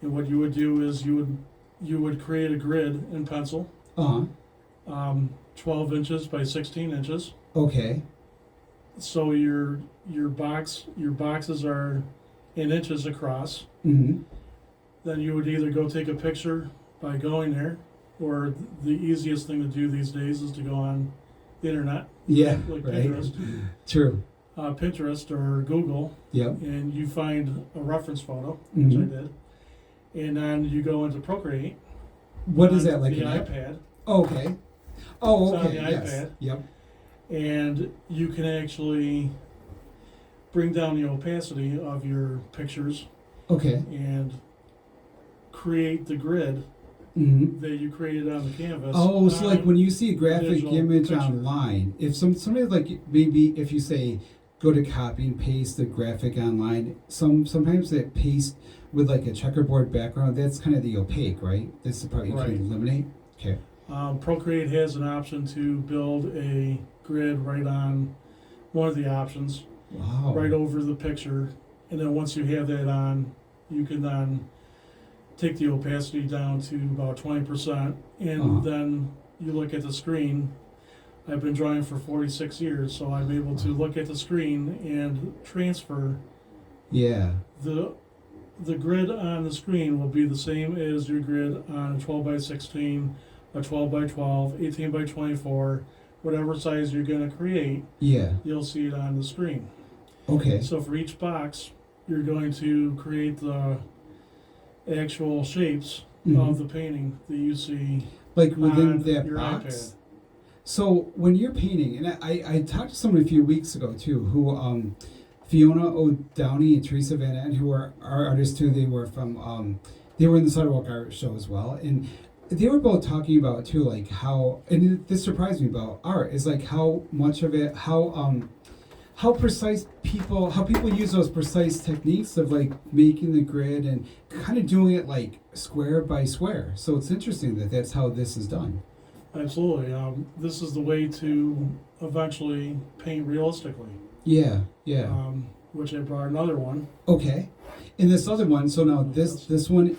And what you would do is you would create a grid in pencil, 12 inches by 16 inches. Okay. So your boxes are in inches across. Mm-hmm. Then you would either go take a picture by going there, or the easiest thing to do these days is to go on the internet, Yeah. like Right. Pinterest. True. Pinterest or Google, Yep. and you find a reference photo, which I Mm-hmm. did, and then you go into Procreate. What is on that, like the an app? iPad? Okay. Oh, It's on okay. the Yes. iPad. Yep. And you can actually bring down the opacity of your pictures Okay. and create the grid Mm-hmm. that you created on the canvas. Oh, so like on when you see a graphic digital image picture. online, if somebody like maybe if you say go to copy and paste the graphic online, sometimes that paste with like a checkerboard background, that's kind of the opaque, right? That's the part you Right. can eliminate. Okay. Procreate has an option to build a grid right on one of the options, Wow. right over the picture, and then once you have that on, you can then take the opacity down to about 20%, and Uh-huh. then you look at the screen. I've been drawing for 46 years, so I'm able to look at the screen and transfer Yeah. the grid on the screen will be the same as your grid on a 12 by 16, a 12 by 12, 18 by 24, whatever size you're going to create, Yeah. you'll see it on the screen. Okay. So for each box, you're going to create the actual shapes Mhm. of the painting that you see Like within on that your box. iPad. So when you're painting, and I talked to someone a few weeks ago too, who Fiona O'Downey and Teresa Van Etten, who are artists too. They were from they were in the Sidewalk Art Show as well, and they were both talking about too, like how, and this surprised me about art, is like how much of it, how precise how people use those precise techniques of like making the grid and kind of doing it like square by square. So it's interesting that that's how this is done. Absolutely. This is the way to eventually paint realistically, Yeah, yeah. which I brought another one. Okay. And this other one, so now this one is